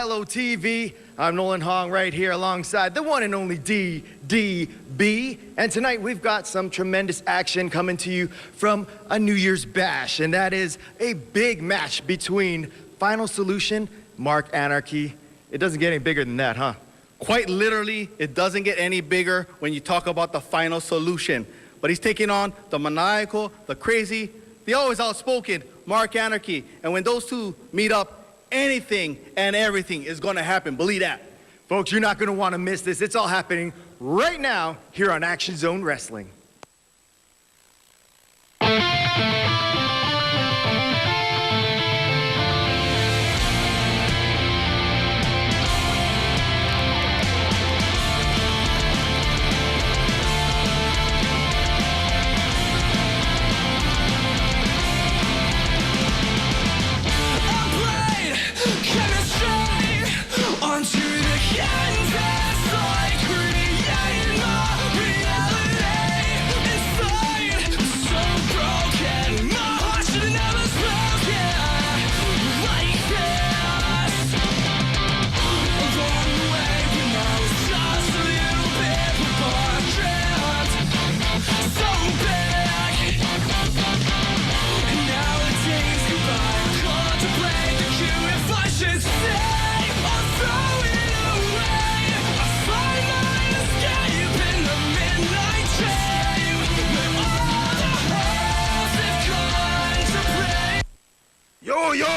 Hello TV, I'm Nolan Hong right here alongside the one and only DDB. And tonight we've got some tremendous action coming to you from a New Year's Bash. And that is a big match between Final Solution, Mark Anarchy. It doesn't get any bigger than that, huh? Quite literally, it doesn't get any bigger when you talk about the Final Solution. But he's taking on the maniacal, the crazy, the always outspoken Mark Anarchy. And when those two meet up, anything and everything is going to happen. Believe that. Folks, you're not going to want to miss this. It's all happening right now here on Action Zone Wrestling.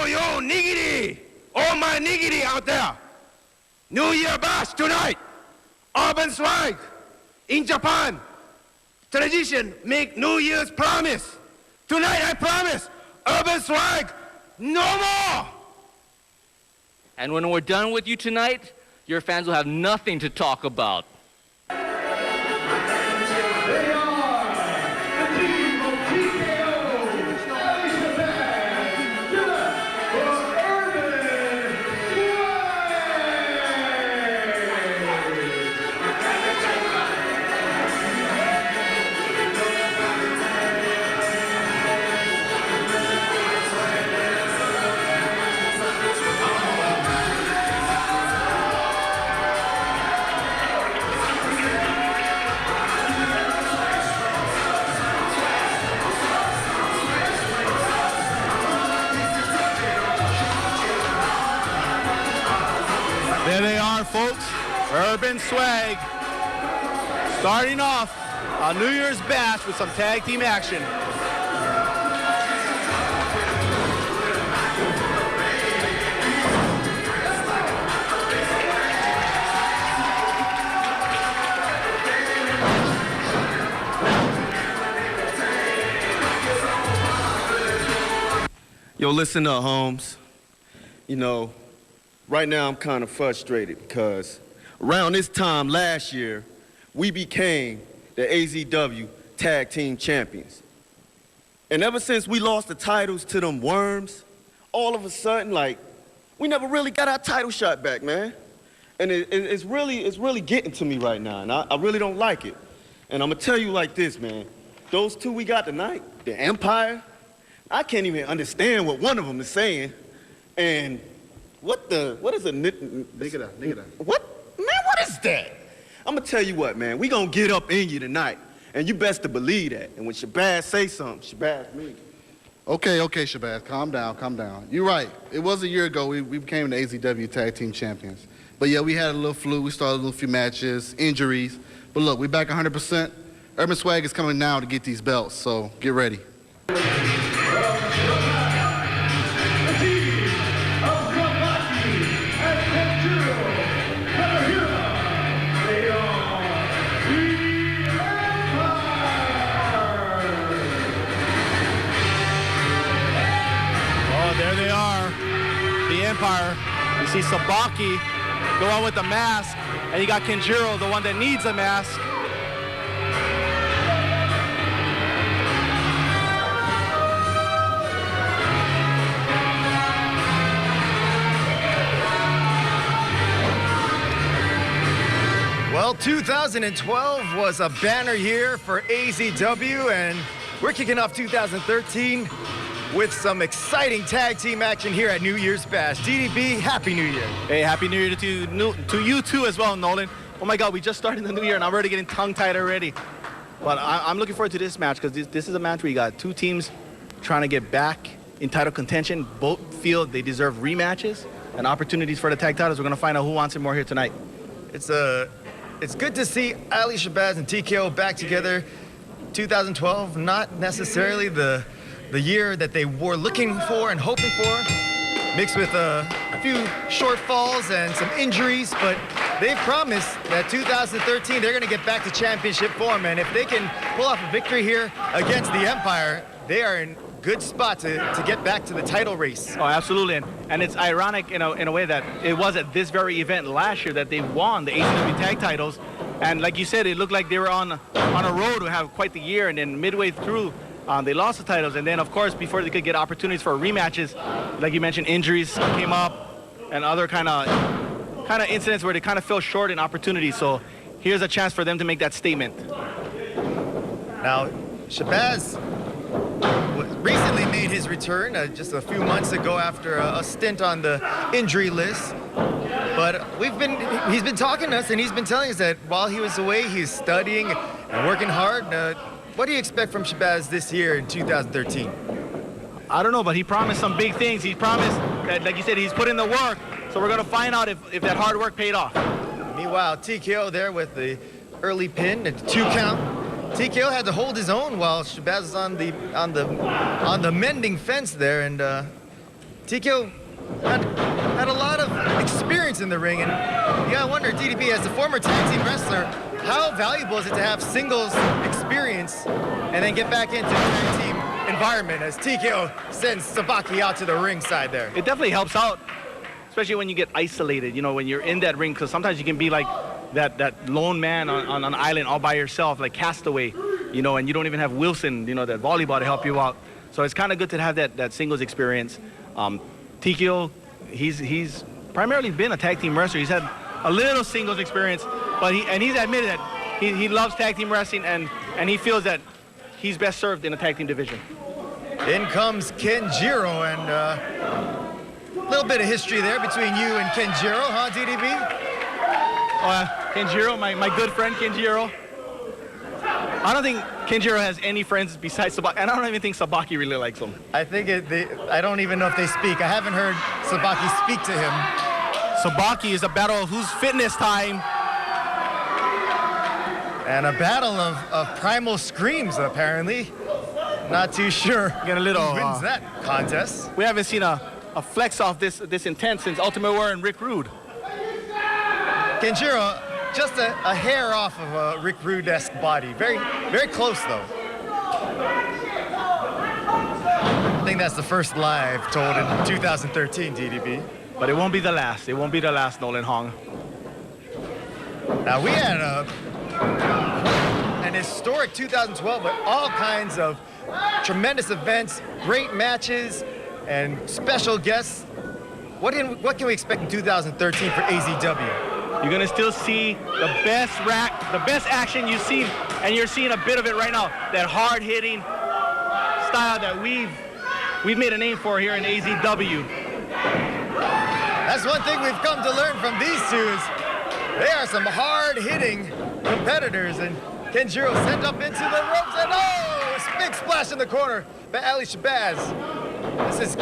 Yo, niggity! All my niggity out there! New Year Bash tonight! Urban Swag! In Japan! Tradition make New Year's promise! Tonight I promise! Urban Swag! No more! And when we're done with you tonight, your fans will have nothing to talk about. There they are, folks. Urban Swag. Starting off a New Year's Bash with some tag team action. Yo, listen up, Holmes. You know, right now I'm kind of frustrated because around this time last year, we became the AZW Tag Team Champions. And ever since we lost the titles to them worms, all of a sudden, like, we never really got our title shot back, man. And it's really getting to me right now, and I really don't like it. And I'm gonna tell you like this, man. Those two we got tonight, the Empire, I can't even understand what one of them is saying. And what is a nigga? What? Man, what is that? I'm gonna tell you what, man. We gonna get up in you tonight. And you best to believe that. And when Shabazz say something, Shabazz me. Okay, Shabazz, calm down. You're right. It was a year ago we became the AZW Tag Team Champions. But yeah, we had a little flu. We started a little few matches, injuries. But look, we're back 100%. Urban Swag is coming now to get these belts, so get ready. There they are, the Empire. You see Sabaki go on with the mask, and you got Kenjiro, the one that needs a mask. Well, 2012 was a banner year for AZW, and we're kicking off 2013 with some exciting tag team action here at New Year's Bash. DDB, Happy New Year. Hey, Happy New Year to you too as well, Nolan. Oh my God, we just started the new year and I'm already getting tongue-tied already. But I'm looking forward to this match because this is a match where you got two teams trying to get back in title contention. Both feel they deserve rematches and opportunities for the tag titles. We're going to find out who wants it more here tonight. It's good to see Ali Shabazz and TKO back together. 2012, not necessarily the year that they were looking for and hoping for, mixed with a few shortfalls and some injuries, but they've promised that 2013 they're going to get back to championship form, and if they can pull off a victory here against the Empire, they are in good spot to get back to the title race. Oh, absolutely, and it's ironic in a way that it was at this very event last year that they won the AZW tag titles, and like you said, it looked like they were on a road to have quite the year, and then midway through, they lost the titles, and then of course before they could get opportunities for rematches, like you mentioned, injuries came up and other kind of incidents where they kind of fell short in opportunities. So here's a chance for them to make that statement. Now, Shabazz recently made his return just a few months ago after a stint on the injury list. But he's been talking to us, and he's been telling us that while he was away, he's studying and working hard. What do you expect from Shabazz this year in 2013? I don't know, but he promised some big things. He promised that, like you said, he's put in the work. So we're going to find out if that hard work paid off. Meanwhile, TKO there with the early pin at 2 count. TKO had to hold his own while Shabazz was on the mending fence there, and TKO had a lot of experience in the ring, and you gotta wonder, DDB, as a former tag team wrestler, how valuable is it to have singles experience and then get back into the tag team environment as TKO sends Sabaki out to the ringside there? It definitely helps out, especially when you get isolated, you know, when you're in that ring, because sometimes you can be like that lone man on an island all by yourself, like Castaway, you know, and you don't even have Wilson, you know, that volleyball to help you out. So it's kind of good to have that singles experience. TKO, he's primarily been a tag team wrestler. He's had a little singles experience, but he's admitted that he loves tag team wrestling, and he feels that he's best served in a tag team division. In comes Kenjiro, and a little bit of history there between you and Kenjiro, huh, DDB? Kenjiro, my good friend Kenjiro. I don't think Kenjiro has any friends besides Sabaki, and I don't even think Sabaki really likes him. I think I don't even know if they speak. I haven't heard Sabaki speak to him. Sabaki is a battle of whose fitness time. And a battle of primal screams, apparently. Not too sure Get a little, who wins that contest. We haven't seen a flex off this intense since Ultimate Warrior and Rick Rude. Kenjiro, just a hair off of a Rick Rude-esque body. Very, very close, though. I think that's the first live told in 2013, DDB. But it won't be the last. It won't be the last, Nolan Hong. Now, we had an historic 2012 with all kinds of tremendous events, great matches, and special guests. What can we expect in 2013 for AZW? You're gonna still see the best action you've seen, and you're seeing a bit of it right now. That hard-hitting style that we've made a name for here in AZW. That's one thing we've come to learn from these two is they are some hard-hitting competitors, and Kenjiro sent up into the ropes, and oh, big splash in the corner by Ali Shabazz. This is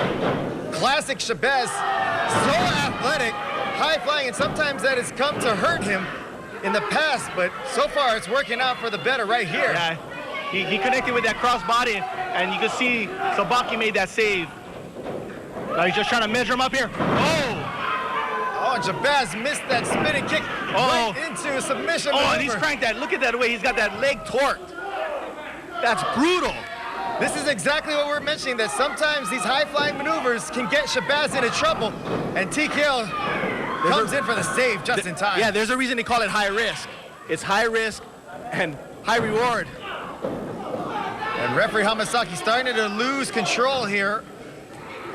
classic Shabazz, so athletic, high-flying, and sometimes that has come to hurt him in the past, but so far it's working out for the better right here. Yeah, he connected with that cross-body, and you can see Sabaki made that save. Now he's just trying to measure him up here. Oh, and Shabazz missed that spinning kick right into a submission maneuver. And he's cranked that. Look at that way. He's got that leg torqued. That's brutal. This is exactly what we're mentioning, that sometimes these high-flying maneuvers can get Shabazz into trouble, and TKO comes in for the save just in time. Yeah, there's a reason they call it high risk. It's high risk and high reward. And referee Hamasaki starting to lose control here.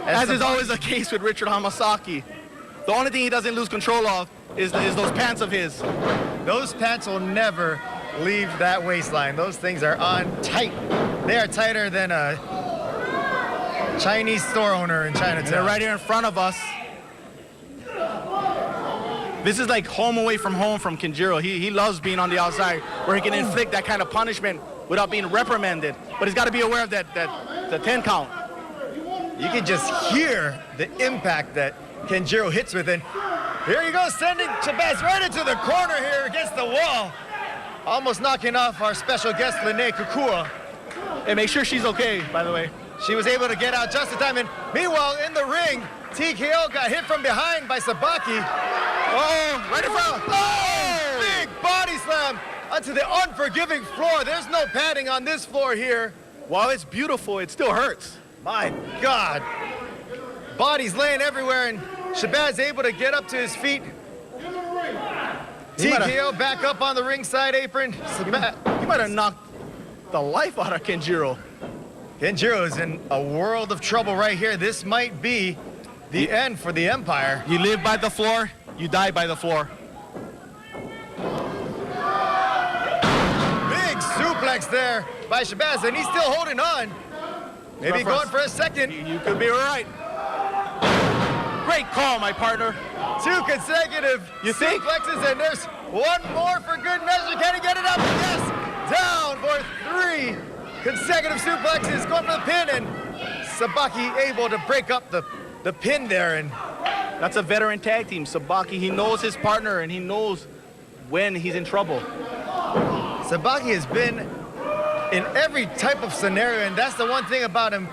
As is always the case with Richard Hamasaki. The only thing he doesn't lose control of is those pants of his. Those pants will never leave that waistline. Those things are on tight. They are tighter than a Chinese store owner in And they're Chinatown. right here in front of us. This is like home away from home from Kenjiro. He loves being on the outside where he can inflict that kind of punishment without being reprimanded. But he's got to be aware of the 10 count. You can just hear the impact that Kenjiro hits with. And here you go, sending Shabazz right into the corner here against the wall. Almost knocking off our special guest, Lene Kukua. Hey, make sure she's okay, by the way. She was able to get out just in time. And meanwhile, in the ring, TKO got hit from behind by Sabaki. Oh, right in front. Oh! Big body slam onto the unforgiving floor. There's no padding on this floor here. While it's beautiful, it still hurts. My God. Bodies laying everywhere, and Shabazz able to get up to his feet. TKO back up on the ringside apron. He might have knocked the life out of Kenjiro. Kenjiro is in a world of trouble right here. This might be the end for the Empire. You live by the floor, you die by the floor. Big suplex there by Shabazz, and he's still holding on. Maybe going for a second. You could be right. Great call, my partner. 2 consecutive You think? suplexes, and there's one more for good measure. Can he get it up? Yes! Down for 3 consecutive suplexes, going for the pin, and Sabaki able to break up the pin there. And That's a veteran tag team. Sabaki, he knows his partner, and he knows when he's in trouble. Sabaki has been in every type of scenario, and that's the one thing about him,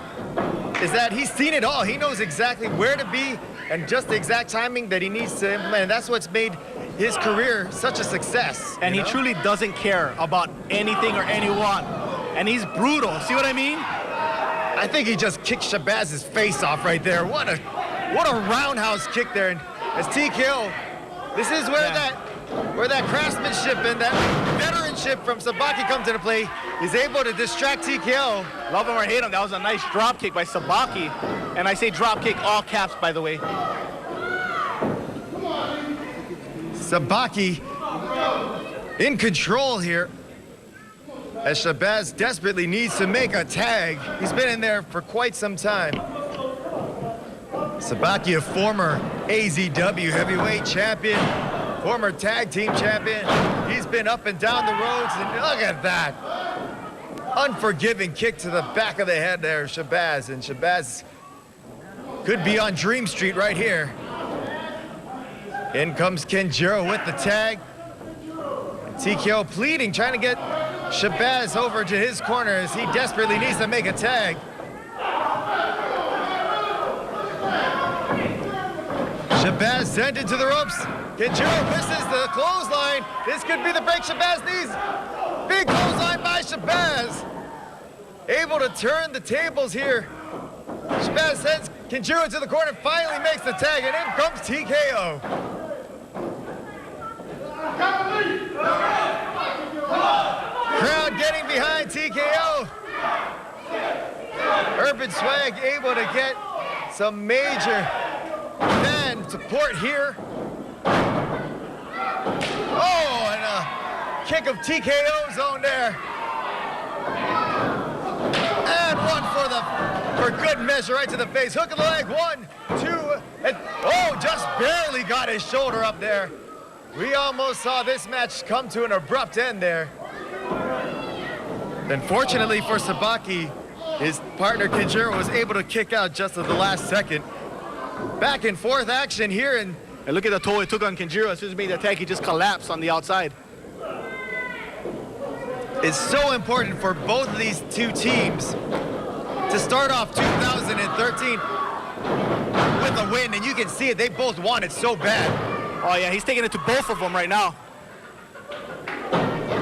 is that he's seen it all. He knows exactly where to be and just the exact timing that he needs to implement. And that's what's made his career such a success. And he truly doesn't care about anything or anyone. And he's brutal. See what I mean? I think he just kicked Shabazz's face off right there. What a roundhouse kick there. And as TKO, this is where that craftsmanship and that veteranship from Sabaki comes into play. He's able to distract TKO. Love him or hate him, that was a nice drop kick by Sabaki. And I say drop kick, all caps, by the way. Sabaki in control here, as Shabazz desperately needs to make a tag. He's been in there for quite some time. Sabaki, a former AZW heavyweight champion, former tag team champion. He's been up and down the roads, and look at that. Unforgiving kick to the back of the head there, Shabazz. And Shabazz could be on Dream Street right here. In comes Kenjiro with the tag. TKO pleading, trying to get Shabazz over to his corner as he desperately needs to make a tag. Shabazz sent into the ropes. Kenjiro misses the clothesline. This could be the break Shabazz needs. Big clothesline by Shabazz. Able to turn the tables here. Shabazz sends Kenjiro to the corner, finally makes the tag, and in comes TKO. Crowd getting behind TKO. Urban Swag able to get some major fan support here. Oh, and a kick of TKO's on there. And one for good measure right to the face. Hook of the leg, 1, 2, and oh, just barely got his shoulder up there. We almost saw this match come to an abrupt end there. Unfortunately for Sabaki, his partner Kenjiro was able to kick out just at the last second. Back and forth action here, and look at the toll it took on Kenjiro. As soon as he made the attack, he just collapsed on the outside. it's so important for both of these two teams to start off 2013 with a win, and you can see it, they both want it so bad. Oh yeah, he's taking it to both of them right now.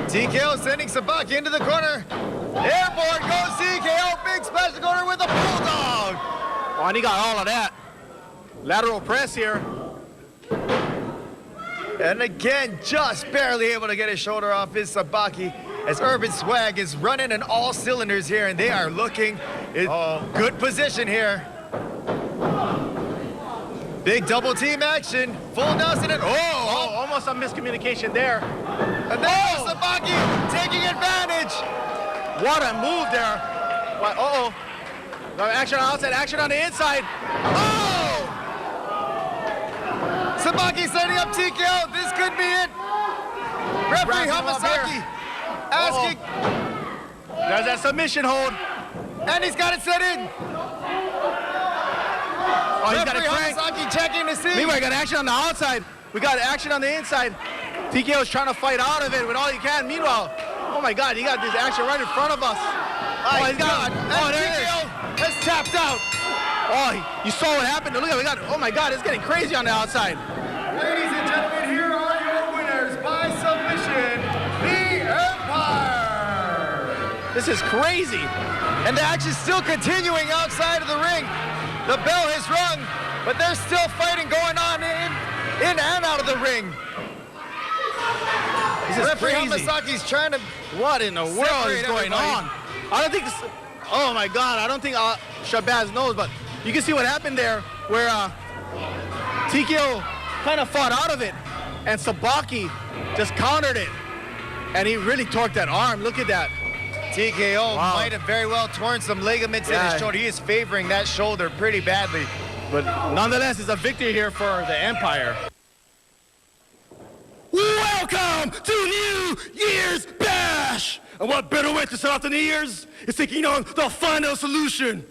TKO sending Sabaki into the corner. Airborne goes TKO, big splash corner with a bulldog. Oh, and he got all of that. Lateral press here. And again, just barely able to get his shoulder off his Sabaki as Urban Swag is running in all cylinders here, and they are looking in good position here. Big double team action, full Nelson, and almost a miscommunication there. And there's Sabaki taking advantage. What a move there. But, Action on the outside, action on the inside. Oh! Sabaki setting up TKO. This could be it. Referee Wrapping him up Hamasaki asking, There's that submission hold. and he's got it set in. Oh, he's got a Referee crank. Hamasaki checking to see. Meanwhile, we got action on the outside. We got action on the inside. TKO's trying to fight out of it with all he can. Meanwhile, oh my God, he got this action right in front of us. Oh, he's got. Oh, there it is. TKO has tapped out. Oh, you saw what happened. Look at we got. Oh my God, it's getting crazy on the outside. Ladies and gentlemen, here are your winners by submission, the Empire. This is crazy. And the action's still continuing outside of the ring. The bell has rung, but there's still fighting going on in and out of the ring. This is Referee crazy. Hamasaki's trying to. What in the world is Separate going everybody. on? I don't think. Oh my God, I don't think Shabazz knows, but you can see what happened there, where TKO kind of fought out of it, and Sabaki just countered it, and he really torqued that arm. Look at that. TKO Wow. might have very well torn some ligaments in his Yeah. shoulder. He is favoring that shoulder pretty badly. But nonetheless, it's a victory here for the Empire. Welcome to New Year's Bash! And what better way to start off the New Year's is taking on the Final Solution.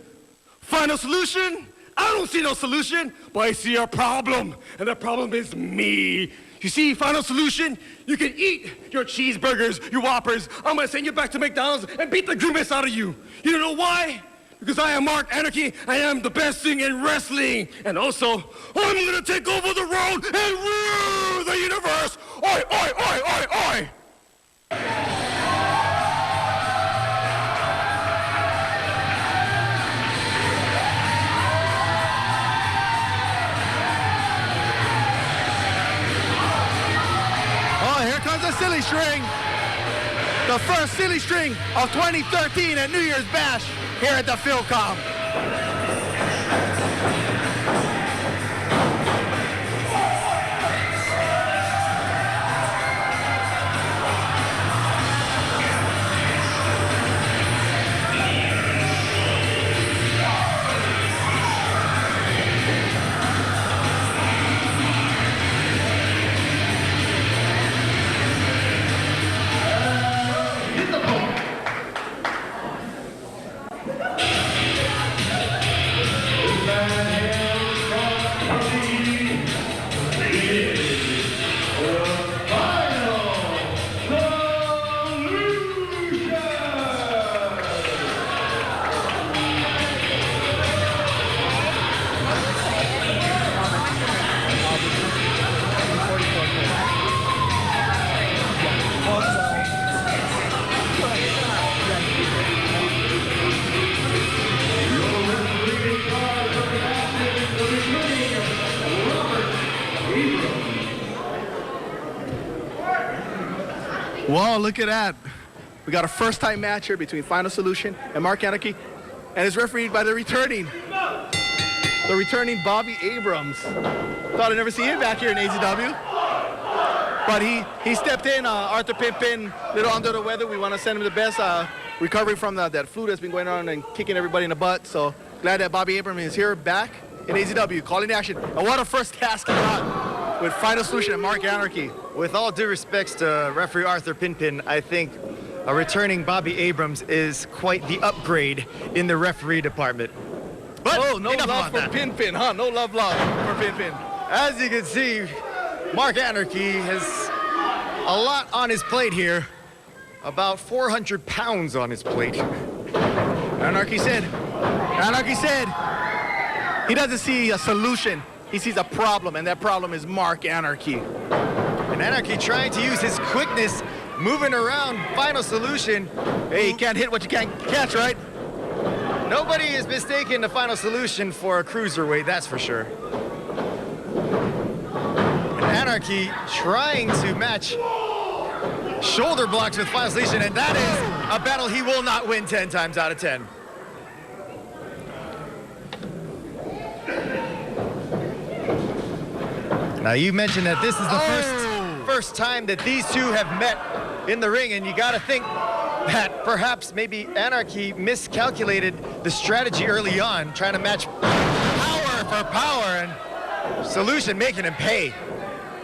Final Solution? I don't see no solution, but I see a problem. And the problem is me. You see, Final Solution, you can eat your cheeseburgers, your Whoppers. I'm gonna send you back to McDonald's and beat the grimace out of you. You know why? Because I am Mark Anarchy, I am the best thing in wrestling. And also, I'm gonna take over the world and rule the universe. Oi, oi, oi, oi, oi! Oh, here comes the silly string. The first silly string of 2013 at New Year's Bash here at the Philcom. Whoa, look at that. We got a first-time match here between Final Solution and Mark Anarchy, and it's refereed by the returning Bobby Abrams. Thought I'd never see him back here in AZW. But he stepped in, Arthur Pimpin, a little under the weather. We want to send him the best recovery from that flu that's been going on and kicking everybody in the butt. So glad that Bobby Abrams is here back in AZW, calling action. And what a first task he got with Final Solution and Mark Anarchy. With all due respects to referee Arthur Pinpin, I think a returning Bobby Abrams is quite the upgrade in the referee department. But Oh, no enough love about for that. Pinpin, huh? No love for Pinpin. As you can see, Mark Anarchy has a lot on his plate here. About 400 pounds on his plate. Anarchy said he doesn't see a solution. He sees a problem, and that problem is Mark Anarchy. And Anarchy trying to use his quickness, moving around Final Solution. Hey, you can't hit what you can't catch, right? Nobody is mistaken the Final Solution for a cruiserweight, that's for sure. And Anarchy trying to match shoulder blocks with Final Solution, and that is a battle he will not win 10 times out of 10. Now you mentioned that this is the first time that these two have met in the ring, and you gotta think that perhaps maybe Anarchy miscalculated the strategy early on, trying to match power for power, and Solution making him pay.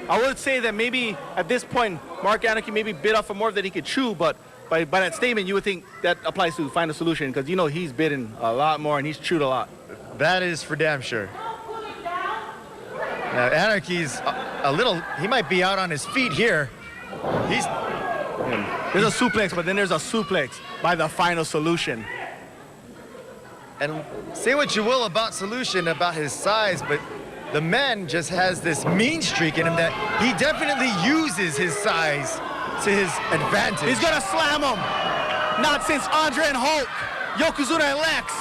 I would say that maybe at this point, Mark Anarchy maybe bit off more than he could chew, but by that statement, you would think that applies to Final Solution, because you know he's bitten a lot more and he's chewed a lot. That is for damn sure. Now, Anarchy's a little, he might be out on his feet here. There's a suplex, but then there's a suplex by the Final Solution. And say what you will about Solution, about his size, but the man just has this mean streak in him that he definitely uses his size to his advantage. He's gonna slam him. Not since Andre and Hulk, Yokozuna and Lex.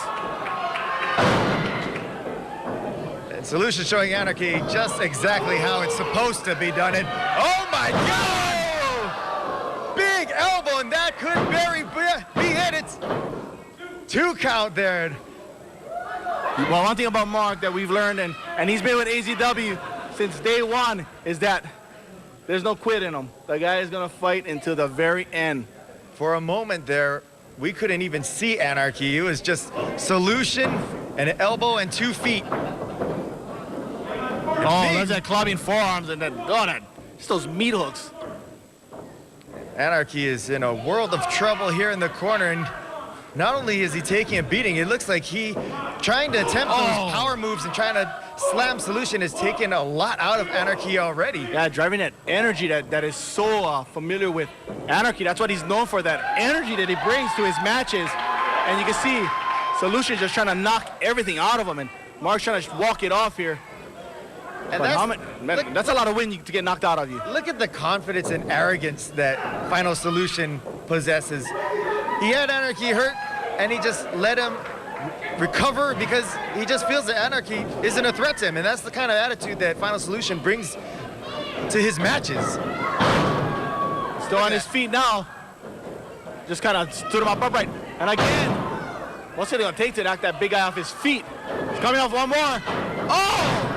And Solution showing Anarchy just exactly how it's supposed to be done. And oh my God! Big elbow, and that could be hit. It's 2 count there. Well, one thing about Mark that we've learned, and he's been with AZW since day one, is that there's no quit in him. The guy is gonna fight until the very end. For a moment there, we couldn't even see Anarchy. It was just Solution, an elbow, and 2 feet. Oh, there's that clubbing forearms and just those meat hooks. Anarchy is in a world of trouble here in the corner, and not only is he taking a beating, it looks like he trying to attempt those power moves and trying to slam Solution is taking a lot out of Anarchy already. Yeah, driving that energy that is so familiar with Anarchy. That's what he's known for, that energy that he brings to his matches. And you can see Solution just trying to knock everything out of him, and Mark's trying to walk it off here. And that's a lot of wind to get knocked out of you. Look at the confidence and arrogance that Final Solution possesses. He had Anarchy hurt, and he just let him recover because he just feels that Anarchy isn't a threat to him, and that's the kind of attitude that Final Solution brings to his matches. Still on his feet now. Just kind of stood him up upright. And again, what's it gonna take to knock that big guy off his feet? He's coming off one more. Oh!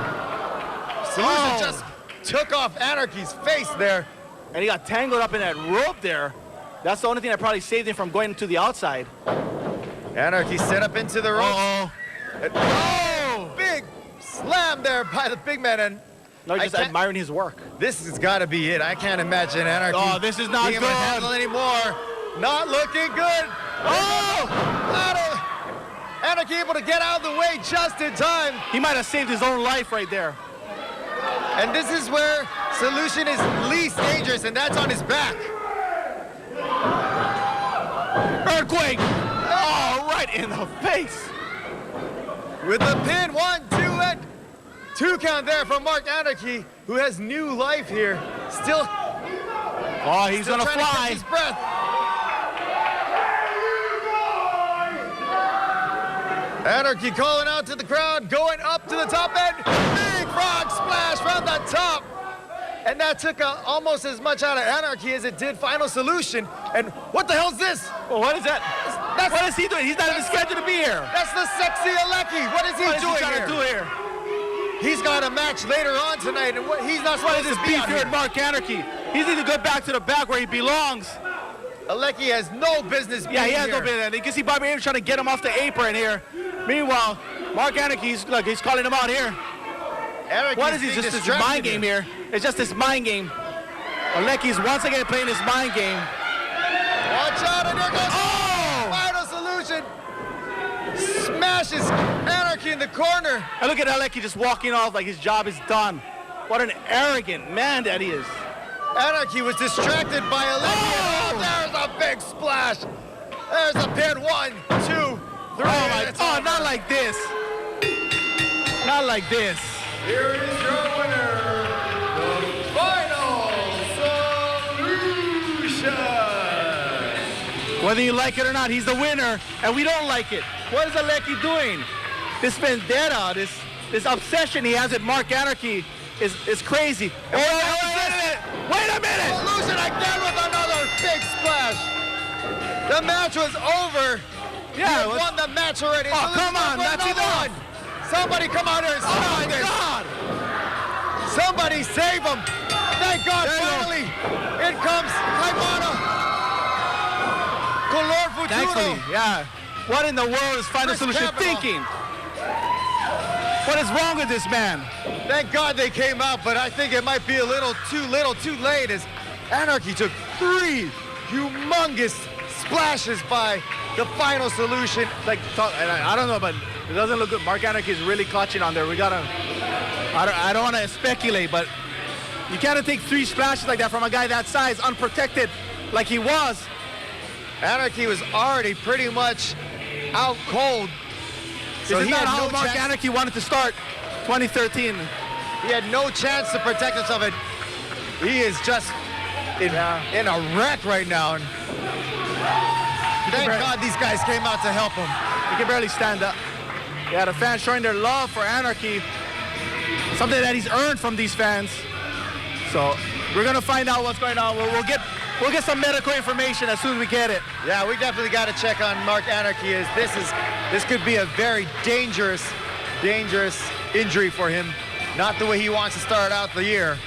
Solution just took off Anarchy's face there. And he got tangled up in that rope there. That's the only thing that probably saved him from going to the outside. Anarchy set up into the rope. Oh! Big slam there by the big man. And no, he's just admiring his work. This has got to be it. I can't imagine Anarchy. Oh, this is not being able to handle anymore. Not looking good. Anarchy able to get out of the way just in time. He might have saved his own life right there. And this is where Solution is least dangerous, and that's on his back. Earthquake! Oh, right in the face. With the pin, 1, 2, and 2 count there from Mark Anarchy, who has new life here. Still. Oh, he's gonna fly. To catch his breath. Anarchy calling out to the crowd, going up to the top end. Big frog splash from the top. And that took almost as much out of Anarchy as it did Final Solution. And what the hell's this? Well, what is that? What is he doing? He's not even scheduled to be here. That's the sexy Alecki. What is he trying to do here? He's got a match later on tonight, and he's not supposed to be beef here at Mark Anarchy. He's need to go back to the back where he belongs. Alecki has no business being here. Yeah, he has no business. You can see Bobby Ames trying to get him off the apron here. Meanwhile, Mark Anarchy, look, he's calling him out here. What is he? Just this mind game here. It's just this mind game. Alecki's once again playing his mind game. Watch out, and there goes Final Solution. Smashes Anarchy in the corner. And look at Alecki just walking off like his job is done. What an arrogant man that he is. Anarchy was distracted by Alecki. Oh, there's a big splash. There's a pin. 1, 2, 3. Oh, not like this. Not like this. Here is your winner, the Final Solution. Whether you like it or not, he's the winner, and we don't like it. What is Alecki doing? This vendetta, this obsession he has with Mark Anarchy is crazy. Wait a minute! Solution again with another big splash. The match was over. Yeah, he won the match already. Oh, come on, that's enough. Somebody come out here and stop this. God. Somebody save him. Thank God, finally. In comes Kaimana. Futuro. Thankfully, yeah. What in the world is Final Chris Solution Kavanaugh. thinking? What is wrong with this man? Thank God they came out, but I think it might be a little too late as Anarchy took 3 humongous splashes by the Final Solution. And I don't know, but it doesn't look good. Mark Anarchy is really clutching on there. I don't want to speculate, but you can't take 3 splashes like that from a guy that size, unprotected, like he was. Anarchy was already pretty much out cold. So This is he not had how no Mark chance. Anarchy wanted to start 2013. He had no chance to protect himself. And he is just in a wreck right now. And thank God these guys came out to help him. He can barely stand up. Yeah, the fans showing their love for Anarchy, something that he's earned from these fans. So we're gonna find out what's going on. We'll get some medical information as soon as we get it. Yeah, we definitely got to check on Mark Anarchy. As this could be a very dangerous injury for him. Not the way he wants to start out the year.